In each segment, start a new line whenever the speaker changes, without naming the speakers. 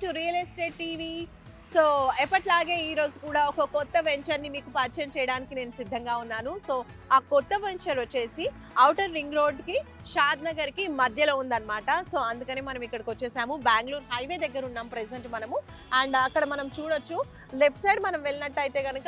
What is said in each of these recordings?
To real estate TV. So ఎప్పట్లాగే ఈ రోజు కూడా ఒక కొత్త వెంచర్ని మీకు పరిచయం చేయడానికి నేను సిద్ధంగా ఉన్నాను. సో ఆ కొత్త వెంచర్ వచ్చేసి ఔటర్ రింగ్ రోడ్కి షాద్ నగర్కి మధ్యలో ఉందన్నమాట. సో అందుకని మనం ఇక్కడికి వచ్చేసాము. బెంగళూరు హైవే దగ్గర ఉన్నాం ప్రెసెంట్ మనము. అండ్ అక్కడ మనం చూడొచ్చు, లెఫ్ట్ సైడ్ మనం వెళ్ళినట్టయితే కనుక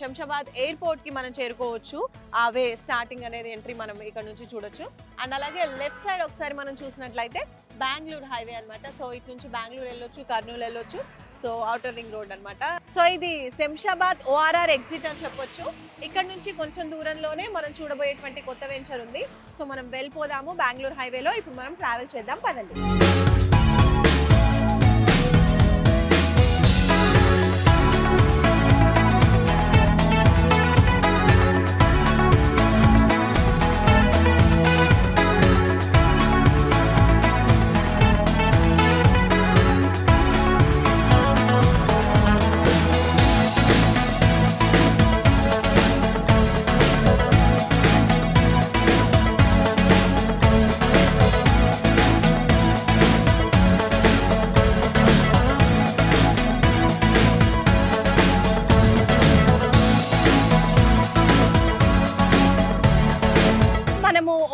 శంషాబాద్ ఎయిర్పోర్ట్కి మనం చేరుకోవచ్చు. ఆ వే స్టార్టింగ్ అనేది ఎంట్రీ మనం ఇక్కడ నుంచి చూడొచ్చు. అండ్ అలాగే లెఫ్ట్ సైడ్ ఒకసారి మనం చూసినట్లయితే బెంగళూరు హైవే అనమాట. సో ఇటు నుంచి బెంగళూరు వెళ్ళొచ్చు, కర్నూలు వెళ్ళొచ్చు. సో ఔటర్ రింగ్ రోడ్ అనమాట. సో ఇది శంషాబాద్ ఓఆర్ఆర్ ఎగ్జిట్ అని చెప్పొచ్చు. ఇక్కడ నుంచి కొంచెం దూరంలోనే మనం చూడబోయేటువంటి కొత్త వెంచర్ ఉంది. సో మనం వెళ్ళిపోదాము బెంగళూరు హైవేలో. ఇప్పుడు మనం ట్రావెల్ చేద్దాం, పదండి.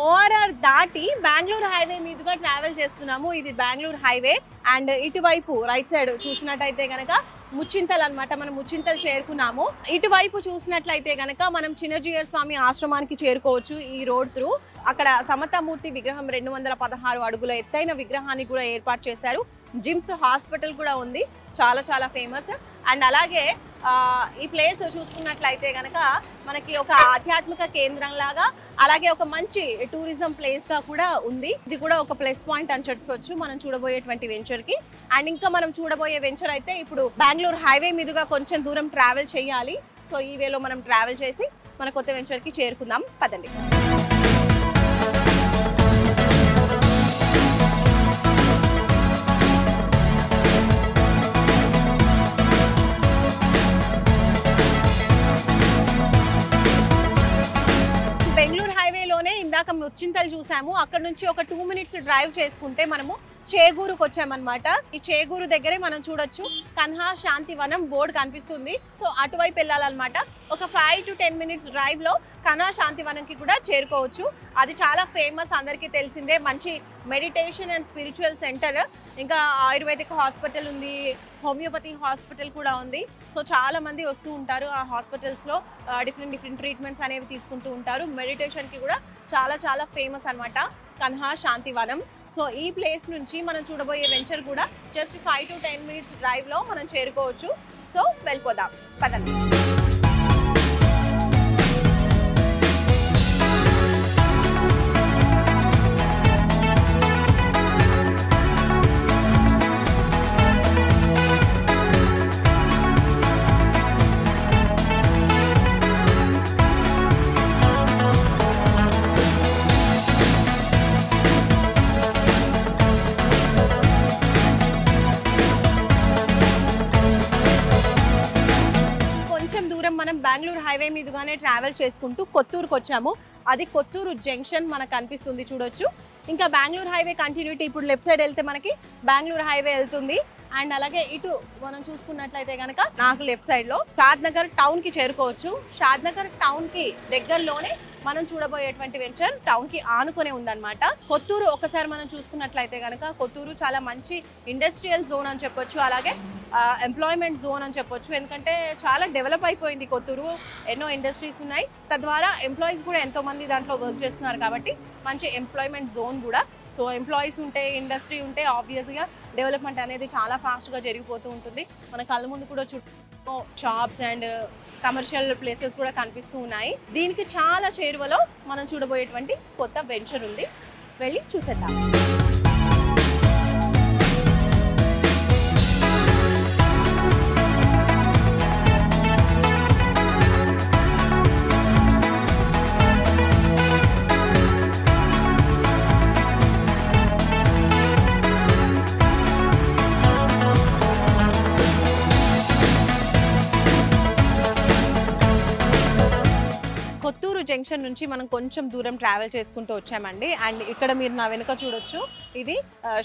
ఓఆర్ఆర్ దాటి బెంగళూరు హైవే మీదుగా ట్రావెల్ చేస్తున్నాము. ఇది బెంగళూరు హైవే. అండ్ ఇటువైపు రైట్ సైడ్ చూసినట్టయితే గనక ముచ్చింతల్ అనమాట. మనం ముచ్చింతల్ చేరుకున్నాము. ఇటువైపు చూసినట్లయితే గనక మనం చిన్నజీయర్ స్వామి ఆశ్రమానికి చేరుకోవచ్చు ఈ రోడ్ త్రూ. అక్కడ సమతామూర్తి విగ్రహం 216 అడుగుల ఎత్తైన విగ్రహాన్ని కూడా ఏర్పాటు చేశారు. జిమ్స్ హాస్పిటల్ కూడా ఉంది, చాలా చాలా ఫేమస్. అండ్ అలాగే ఈ ప్లేస్ చూసుకున్నట్లయితే కనుక మనకి ఒక ఆధ్యాత్మిక కేంద్రం లాగా, అలాగే ఒక మంచి టూరిజం ప్లేస్ గా కూడా ఉంది. ఇది కూడా ఒక ప్లస్ పాయింట్ అని చెప్పొచ్చు మనం చూడబోయేటువంటి వెంచర్ కి. అండ్ ఇంకా మనం చూడబోయే వెంచర్ అయితే ఇప్పుడు బెంగళూరు హైవే మీదుగా కొంచెం దూరం ట్రావెల్ చేయాలి. సో ఈ వేలో మనం ట్రావెల్ చేసి మన కొత్త వెంచర్ కి చేరుకుందాం, పదండి. బెంగళూరు హైవేలోనే ఇందాక ముచ్చింతలు చూసాము. అక్కడ నుంచి ఒక 2 మినిట్స్ డ్రైవ్ చేసుకుంటే మనము చేగూరుకు వచ్చామన్నమాట. ఈ చేగూరు దగ్గరే మనం చూడొచ్చు కన్హా శాంతివనం బోర్డు కనిపిస్తుంది. సో అటువైపు వెళ్ళాలన్నమాట. ఒక 5 to 10 మినిట్స్ డ్రైవ్ లో కన్హా శాంతివనంకి కూడా చేరుకోవచ్చు. అది చాలా ఫేమస్, అందరికీ తెలిసిందే. మంచి మెడిటేషన్ అండ్ స్పిరిచువల్ సెంటర్. ఇంకా ఆయుర్వేదిక్ హాస్పిటల్ ఉంది, హోమియోపతి హాస్పిటల్ కూడా ఉంది. సో చాలా మంది వస్తూ ఉంటారు ఆ హాస్పిటల్స్ లో, డిఫరెంట్ ట్రీట్మెంట్స్ అనేవి తీసుకుంటూ ఉంటారు. మెడిటేషన్ కి కూడా చాలా చాలా ఫేమస్ అనమాట కన్హా శాంతివనం. సో ఈ ప్లేస్ నుంచి మనం చూడబోయే వెంచర్ కూడా జస్ట్ 5 to 10 మినిట్స్ డ్రైవ్ లో మనం చేరుకోవచ్చు. సో వెళ్ళిపోదాం, పదండి. మనం బెంగళూరు హైవే మీదుగానే ట్రావెల్ చేసుకుంటూ కొత్తూరుకు వచ్చాము. అది కొత్తూరు జంక్షన్ మనకు కనిపిస్తుంది, చూడొచ్చు. ఇంకా బెంగళూరు హైవే కంటిన్యూటీ ఇప్పుడు లెఫ్ట్ సైడ్ వెళ్తే మనకి బెంగళూరు హైవే వెళ్తుంది. అండ్ అలాగే ఇటు మనం చూసుకున్నట్లయితే కనుక నాకు లెఫ్ట్ సైడ్ లో షాద్ నగర్ టౌన్ కి చేరుకోవచ్చు. షాద్ నగర్ టౌన్ కి దగ్గరలోనే మనం చూడబోయేటువంటి వెంచర్ టౌన్ కి ఆనుకునే ఉందన్నమాట. కొత్తూరు ఒకసారి మనం చూసుకున్నట్లయితే కనుక కొత్తూరు చాలా మంచి ఇండస్ట్రియల్ జోన్ అని చెప్పొచ్చు, అలాగే ఎంప్లాయ్మెంట్ జోన్ అని చెప్పొచ్చు. ఎందుకంటే చాలా డెవలప్ అయిపోయింది కొత్తూరు, ఎన్నో ఇండస్ట్రీస్ ఉన్నాయి. తద్వారా ఎంప్లాయీస్ కూడా ఎంతో మంది దాంట్లో వర్క్ చేస్తున్నారు కాబట్టి మంచి ఎంప్లాయ్మెంట్ జోన్ కూడా. సో ఎంప్లాయీస్ ఉంటే, ఇండస్ట్రీ ఉంటే ఆబ్వియస్గా డెవలప్మెంట్ అనేది చాలా ఫాస్ట్గా జరిగిపోతూ ఉంటుంది. మన కళ్ళ ముందు కూడా చుట్టూ షాప్స్ అండ్ కమర్షియల్ ప్లేసెస్ కూడా కనిపిస్తూ ఉన్నాయి. దీనికి చాలా చేరువలో మనం చూడబోయేటువంటి కొత్త వెంచర్ ఉంది, వెళ్ళి చూసేద్దాం. కొత్తూరు కొత్తూరు జంక్షన్ నుంచి మనం కొంచెం దూరం ట్రావెల్ చేసుకుంటూ వచ్చామండి. అండ్ ఇక్కడ మీరు నా వెనుక చూడొచ్చు, ఇది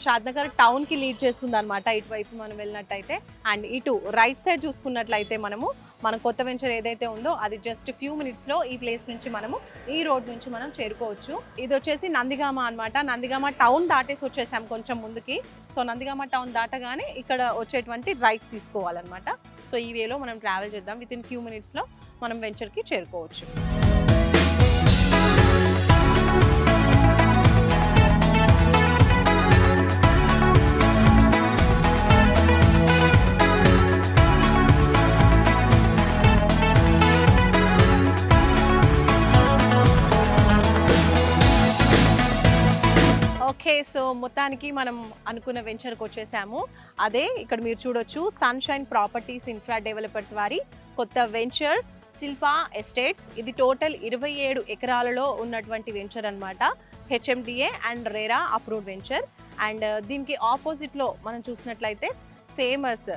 షాద్నగర్ టౌన్కి లీడ్ చేస్తుంది అనమాట ఇటువైపు మనం వెళ్ళినట్టయితే. అండ్ ఇటు రైట్ సైడ్ చూసుకున్నట్లయితే మన కొత్త వెంచర్ ఏదైతే ఉందో అది జస్ట్ ఫ్యూ మినిట్స్లో ఈ ప్లేస్ నుంచి మనము ఈ రోడ్ నుంచి మనం చేరుకోవచ్చు. ఇది వచ్చేసి నందిగామ అనమాట. నందిగామ టౌన్ దాటేసి వచ్చేసాం కొంచెం ముందుకి. సో నందిగామ టౌన్ దాటగానే ఇక్కడ వచ్చేటువంటి రైట్ తీసుకోవాలన్నమాట. సో ఈ వేలో మనం ట్రావెల్ చేద్దాం. విత్ ఇన్ ఫ్యూ మినిట్స్లో మనం వెంచర్కి చేరుకోవచ్చు. ఓకే, సో మొత్తానికి మనం అనుకున్న వెంచర్కి వచ్చేసాము. అదే ఇక్కడ మీరు చూడొచ్చు, సన్షైన్ ప్రాపర్టీస్ ఇన్ఫ్రా డెవలపర్స్ వారి కొత్త వెంచర్ శిల్పా ఎస్టేట్స్. ఇది టోటల్ 27 ఎకరాలలో ఉన్నటువంటి వెంచర్ అనమాట. HMDA and RERA approved venture. And దీనికి ఆపోజిట్లో మనం చూసినట్లయితే ఫేమస్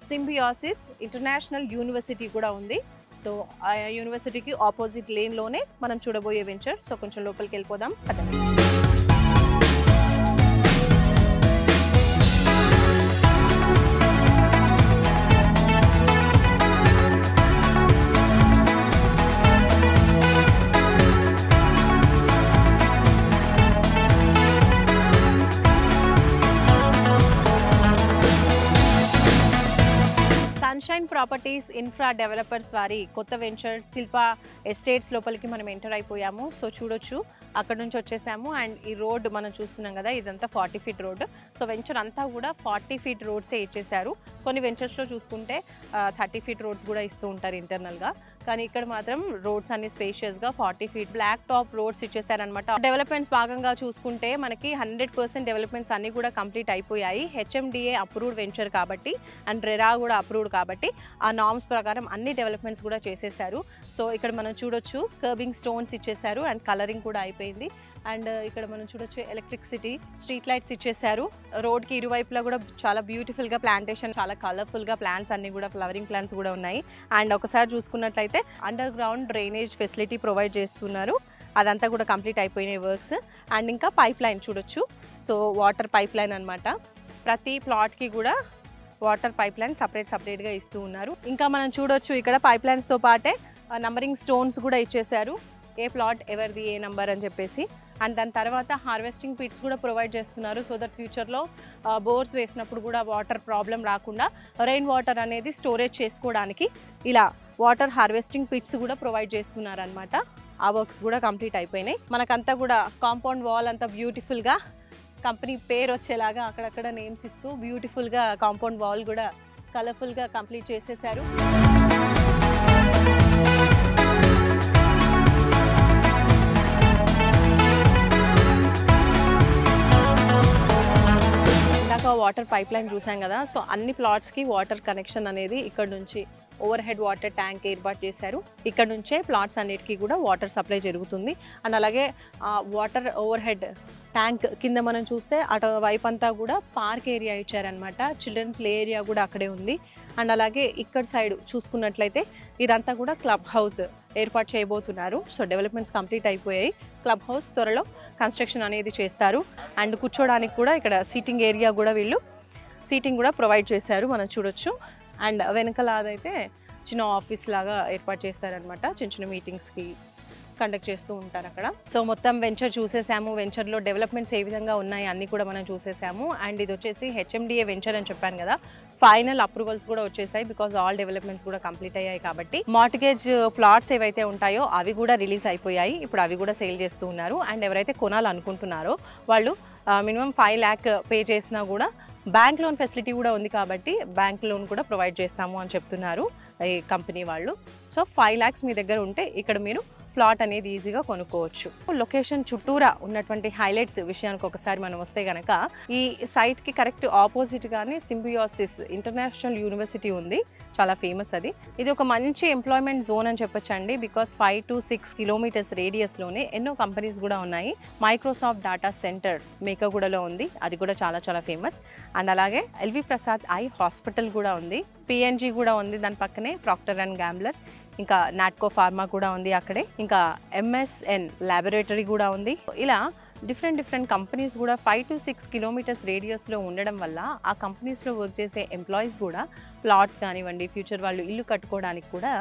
సింబియాసిస్ ఇంటర్నేషనల్ యూనివర్సిటీ కూడా ఉంది. సో ఆ యూనివర్సిటీకి ఆపోజిట్ లేన్లోనే మనం చూడబోయే వెంచర్. సో కొంచెం లోపలికి వెళ్ళిపోదాం పదండి. సన్షైన్ ప్రాపర్టీస్ ఇన్ఫ్రా డెవలపర్స్ వారి కొత్త వెంచర్ శిల్పా ఎస్టేట్స్ లోపలికి మనం ఎంటర్ అయిపోయాము. సో చూడొచ్చు, అక్కడ నుంచి వచ్చేసాము. అండ్ ఈ రోడ్ మనం చూస్తున్నాం కదా, ఇదంతా 40 ఫీట్ రోడ్. సో వెంచర్ అంతా కూడా 40 ఫీట్ రోడ్సే ఇచ్చేసారు. కొన్ని వెంచర్స్లో చూసుకుంటే 30 ఫీట్ రోడ్స్ కూడా ఇస్తూ ఉంటారు ఇంటర్నల్గా. కానీ ఇక్కడ మాత్రం రోడ్స్ అన్ని స్పేషియస్గా 40 ఫీట్ బ్లాక్ టాప్ రోడ్స్ ఇచ్చేసారనమాట. డెవలప్మెంట్స్ భాగంగా చూసుకుంటే మనకి 100% డెవలప్మెంట్స్ అన్ని కూడా కంప్లీట్ అయిపోయాయి. హెచ్ఎండిఏ అప్రూవ్డ్ వెంచర్ కాబట్టి అండ్ రెరా కూడా అప్రూవ్డ్ కాబట్టి ఆ నార్మ్స్ ప్రకారం అన్ని డెవలప్మెంట్స్ కూడా చేసేసారు. సో ఇక్కడ మనం చూడొచ్చు, కర్బింగ్ స్టోన్స్ ఇచ్చేసారు అండ్ కలరింగ్ కూడా అయిపోయింది. అండ్ ఇక్కడ మనం చూడొచ్చు ఎలక్ట్రిసిటీ, స్ట్రీట్ లైట్స్ ఇచ్చేసారు. రోడ్కి ఇరువైపులా కూడా చాలా బ్యూటిఫుల్గా ప్లాంటేషన్, చాలా కలర్ఫుల్గా ప్లాంట్స్ అన్ని కూడా, ఫ్లవరింగ్ ప్లాంట్స్ కూడా ఉన్నాయి. అండ్ ఒకసారి చూసుకున్నట్లయితే under ground drainage facility provide చేస్తున్నారు. అదంతా కూడా కంప్లీట్ అయిపోయినాయి వర్క్స్. అండ్ ఇంకా పైప్ లైన్ చూడొచ్చు. సో వాటర్ పైప్ లైన్ అనమాట. ప్రతి ప్లాట్కి కూడా వాటర్ పైప్ లైన్ సపరేట్గా ఇస్తూ ఉన్నారు. ఇంకా మనం చూడొచ్చు ఇక్కడ పైప్ లైన్స్తో పాటే నంబరింగ్ స్టోన్స్ కూడా ఇచ్చేసారు, ఏ ప్లాట్ ఎవరిది ఏ నంబర్ అని చెప్పేసి. అండ్ దాని తర్వాత హార్వెస్టింగ్ పిట్స్ కూడా ప్రొవైడ్ చేస్తున్నారు. సో దట్ ఫ్యూచర్లో బోర్స్ వేసినప్పుడు కూడా వాటర్ ప్రాబ్లం రాకుండా రెయిన్ వాటర్ అనేది స్టోరేజ్ చేసుకోవడానికి ఇలా వాటర్ హార్వెస్టింగ్ పిట్స్ కూడా ప్రొవైడ్ చేస్తున్నారు అనమాట. ఆ వర్క్స్ కూడా కంప్లీట్ అయిపోయినాయి. మనకంతా కూడా కాంపౌండ్ వాల్ అంతా బ్యూటిఫుల్గా కంపెనీ పేరు వచ్చేలాగా అక్కడక్కడ నేమ్స్ ఇస్తూ బ్యూటిఫుల్గా కాంపౌండ్ వాల్ కూడా కలర్ఫుల్గా కంప్లీట్ చేసేసారు. వాటర్ పైప్ లైన్ చూసాం కదా. సో అన్ని ప్లాట్స్కి వాటర్ కనెక్షన్ అనేది ఇక్కడ నుంచి ఓవర్ హెడ్ వాటర్ ట్యాంక్ ఏర్పాటు చేశారు. ఇక్కడ నుంచే ప్లాట్స్ అన్నిటికీ కూడా వాటర్ సప్లై జరుగుతుంది. అండ్ అలాగే వాటర్ ఓవర్ హెడ్ ట్యాంక్ కింద మనం చూస్తే అటు వైపు అంతా కూడా పార్క్ ఏరియా ఇచ్చారనమాట. చిల్డ్రన్ ప్లే ఏరియా కూడా అక్కడే ఉంది. అండ్ అలాగే ఇక్కడ సైడ్ చూసుకున్నట్లయితే ఇదంతా కూడా క్లబ్ హౌస్ ఏర్పాటు చేయబోతున్నారు. సో డెవలప్మెంట్స్ కంప్లీట్ అయిపోయాయి. క్లబ్ హౌస్ త్వరలో కన్స్ట్రక్షన్ అనేది చేస్తారు. అండ్ కూర్చోడానికి కూడా ఇక్కడ సీటింగ్ ఏరియా కూడా వీళ్ళు సీటింగ్ కూడా ప్రొవైడ్ చేశారు, మనం చూడొచ్చు. అండ్ వెనకాల అదైతే చిన్న ఆఫీస్ లాగా ఏర్పాటు చేస్తారనమాట. చిన్న చిన్న మీటింగ్స్కి కండక్ట్ చేస్తూ ఉంటారు అక్కడ. సో మొత్తం వెంచర్ చూసేసాము. వెంచర్లో డెవలప్మెంట్స్ ఏ విధంగా ఉన్నాయి అన్నీ కూడా మనం చూసేసాము. అండ్ ఇది వచ్చేసి హెచ్ఎండిఏ వెంచర్ అని చెప్పాను కదా, ఫైనల్ అప్రూవల్స్ కూడా వచ్చేసాయి. బికాజ్ ఆల్ డెవలప్మెంట్స్ కూడా కంప్లీట్ అయ్యాయి కాబట్టి మార్టిగేజ్ ప్లాట్స్ ఏవైతే ఉంటాయో అవి కూడా రిలీజ్ అయిపోయాయి. ఇప్పుడు అవి కూడా సేల్ చేస్తూ ఉన్నారు. అండ్ ఎవరైతే కొనాలనుకుంటున్నారో వాళ్ళు మినిమం 5 lakh పే చేసినా కూడా బ్యాంక్ లోన్ ఫెసిలిటీ కూడా ఉంది కాబట్టి బ్యాంక్ లోన్ కూడా ప్రొవైడ్ చేస్తాము అని చెప్తున్నారు ఈ కంపెనీ వాళ్ళు. సో 5 lakhs మీ దగ్గర ఉంటే ఇక్కడ మీరు ప్లాట్ అనేది ఈజీగా కొనుక్కోవచ్చు. లొకేషన్ చుట్టూరా ఉన్నటువంటి హైలైట్స్ విషయానికి ఒకసారి మనం వస్తే కనుక ఈ సైట్కి కరెక్ట్ ఆపోజిట్గానే సింబియాసిస్ ఇంటర్నేషనల్ యూనివర్సిటీ ఉంది, చాలా ఫేమస్ అది. ఇది ఒక మంచి ఎంప్లాయ్మెంట్ జోన్ అని చెప్పొచ్చండి. బికాస్ 5 to 6 kilometers రేడియస్లోనే ఎన్నో కంపెనీస్ కూడా ఉన్నాయి. మైక్రోసాఫ్ట్ డేటా సెంటర్ మేకగూడలో ఉంది, అది కూడా చాలా చాలా ఫేమస్. అండ్ అలాగే ఎల్వి ప్రసాద్ ఐ హాస్పిటల్ కూడా ఉంది. పిఎన్జీ కూడా ఉంది దాని పక్కనే, ప్రాక్టర్ అండ్ గ్యాంబ్లర్, ఇంకా నాట్కో ఫార్మా కూడా ఉంది అక్కడే, ఇంకా ఎంఎస్ఎన్ ల్యాబొరేటరీ కూడా ఉంది. ఇలా డిఫరెంట్ కంపెనీస్ కూడా 5 to 6 కిలోమీటర్స్ రేడియస్లో ఉండడం వల్ల ఆ కంపెనీస్లో వర్క్ చేసే ఎంప్లాయీస్ కూడా ప్లాట్స్ కానివ్వండి, ఫ్యూచర్ వాళ్ళు ఇల్లు కట్టుకోవడానికి కూడా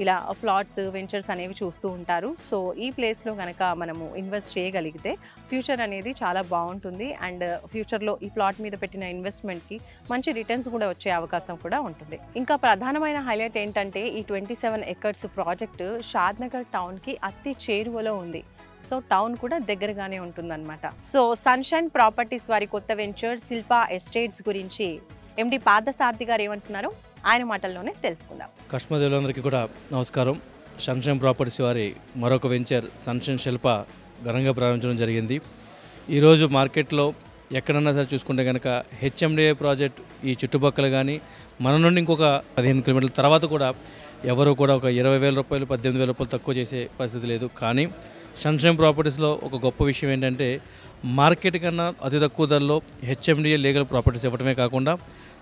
ఇలా ప్లాట్స్ వెంచర్స్ అనేవి చూస్తూ ఉంటారు. సో ఈ ప్లేస్లో కనుక మనము ఇన్వెస్ట్ చేయగలిగితే ఫ్యూచర్ అనేది చాలా బాగుంటుంది. అండ్ ఫ్యూచర్లో ఈ ప్లాట్ మీద పెట్టిన ఇన్వెస్ట్మెంట్కి మంచి రిటర్న్స్ కూడా వచ్చే అవకాశం కూడా ఉంటుంది. ఇంకా ప్రధానమైన హైలైట్ ఏంటంటే ఈ 27 acres ప్రాజెక్టు షాద్నగర్ టౌన్కి అతి చేరువలో ఉంది. సో టౌన్ కూడా దగ్గరగానే ఉంటుందన్నమాట. సో సన్షైన్ ప్రాపర్టీస్ వారి కొత్త వెంచర్ శిల్పా ఎస్టేట్స్ గురించి ఎండి పార్థసారథి గారు ఏమంటున్నారో ఆయన మాటల్లోనే తెలుసుకుందాం.
కస్టమర్లందరికీ కూడా నమస్కారం. సన్షైన్ ప్రాపర్టీస్ వారి మరొక వెంచర్ సన్షైన్ శిల్ప ఘనంగా ప్రారంభించడం జరిగింది. ఈరోజు మార్కెట్లో ఎక్కడన్నా సరే చూసుకుంటే కనుక హెచ్ఎండిఏ ప్రాజెక్ట్ ఈ చుట్టుపక్కల కానీ మన నుండి ఇంకొక 15 కిలోమీటర్ల తర్వాత కూడా ఎవరు కూడా ఒక 20,000 రూపాయలు 18,000 రూపాయలు తక్కువ చేసే పరిస్థితి లేదు. కానీ సన్షైన్ ప్రాపర్టీస్లో ఒక గొప్ప విషయం ఏంటంటే మార్కెట్ కన్నా అతి తక్కువ ధరలో హెచ్ఎండిఏ లీగల్ ప్రాపర్టీస్ ఇవ్వడమే కాకుండా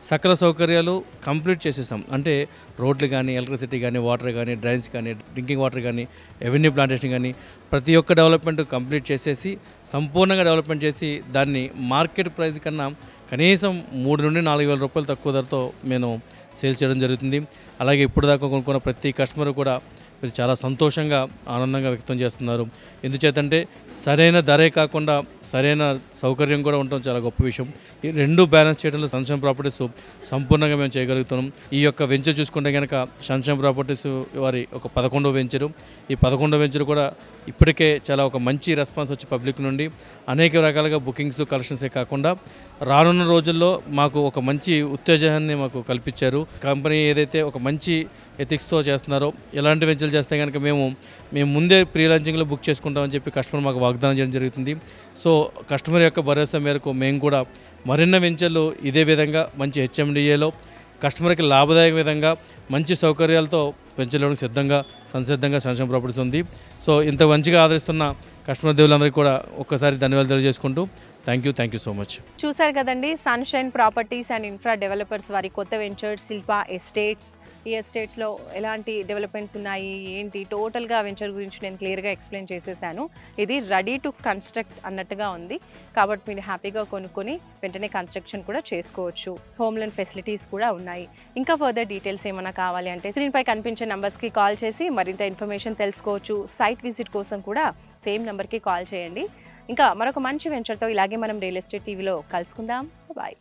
సకల సౌకర్యాలు కంప్లీట్ చేసేస్తాం. అంటే రోడ్లు కానీ, ఎలక్ట్రిసిటీ కానీ, వాటర్ కానీ, డ్రైన్స్ కానీ, డ్రింకింగ్ వాటర్ కానీ, ఎవెన్యూ ప్లాంటేషన్ కానీ ప్రతి ఒక్క డెవలప్మెంట్ కంప్లీట్ చేసేసి సంపూర్ణంగా డెవలప్మెంట్ చేసి దాన్ని మార్కెట్ ప్రైస్ కన్నా కనీసం 3 నుండి 4,000 రూపాయలు తక్కువ ధరతో మేము సేల్స్ చేయడం జరుగుతుంది. అలాగే ఇప్పుడు దాకా కొనుక్కున్న ప్రతి కస్టమర్ కూడా మీరు చాలా సంతోషంగా ఆనందంగా వ్యక్తం చేస్తున్నారు. ఎందుచేతంటే సరైన ధరే కాకుండా సరైన సౌకర్యం కూడా ఉండటం చాలా గొప్ప విషయం. ఈ రెండు బ్యాలెన్స్ చేయడంలో సన్షైన్ ప్రాపర్టీస్ సంపూర్ణంగా మేము చేయగలుగుతున్నాం. ఈ యొక్క వెంచర్ చూసుకుంటే కనుక సన్షైన్ ప్రాపర్టీస్ వారి ఒక 11వ వెంచరు. ఈ 11వ వెంచర్ కూడా ఇప్పటికే చాలా ఒక మంచి రెస్పాన్స్ వచ్చి పబ్లిక్ నుండి అనేక రకాలుగా బుకింగ్స్ కలెక్షన్సే కాకుండా రానున్న రోజుల్లో మాకు ఒక మంచి ఉత్తేజాన్ని మాకు కల్పించారు. కంపెనీ ఏదైతే ఒక మంచి ఎథిక్స్తో చేస్తున్నారో ఎలాంటి వెంచర్లు చేస్తే కనుక మేము ముందే ప్రీ లాంచింగ్లో బుక్ చేసుకుంటామని చెప్పి కస్టమర్ మాకు వాగ్దానం చేయడం జరుగుతుంది. సో కస్టమర్ యొక్క భరోసా మేరకు మేము కూడా మరిన్ని వెంచర్లు ఇదే విధంగా మంచి హెచ్ఎండిఏలో కస్టమర్కి లాభదాయక విధంగా మంచి సౌకర్యాలతో పెంచడానికి సంసిద్ధంగా సన్షైన్ ప్రాపర్టీస్ ఉంది. సో ఇంత మంచిగా ఆదరిస్తున్న కస్టమర్ దేవులందరికీ కూడా ఒక్కసారి ధన్యవాదాలు తెలియజేసుకుంటూ థ్యాంక్ యూ సో మచ్.
చూసారు కదండి, sunshine properties and infra developers వారి కొత్త వెంచర్ శిల్పా ఎస్టేట్స్. ఈ ఎస్టేట్స్లో ఎలాంటి డెవలప్మెంట్స్ ఉన్నాయి ఏంటి టోటల్గా వెంచర్ గురించి నేను క్లియర్గా ఎక్స్ప్లెయిన్ చేసేసాను. ఇది రెడీ టు కన్స్ట్రక్ట్ అన్నట్టుగా ఉంది కాబట్టి మీరు హ్యాపీగా కొనుక్కొని వెంటనే కన్స్ట్రక్షన్ కూడా చేసుకోవచ్చు. హోమ్ లోన్ ఫెసిలిటీస్ కూడా ఉన్నాయి. ఇంకా ఫర్దర్ డీటెయిల్స్ ఏమైనా కావాలి అంటే స్క్రీన్పై కనిపించే నెంబర్స్కి కాల్ చేసి మరింత ఇన్ఫర్మేషన్ తెలుసుకోవచ్చు. సైట్ విజిట్ కోసం కూడా సేమ్ నెంబర్కి కాల్ చేయండి. ఇంకా మరొక మంచి వెంచర్తో ఇలాగే మనం రియల్ ఎస్టేట్ టీవీలో కలుసుకుందాం. బాయ్.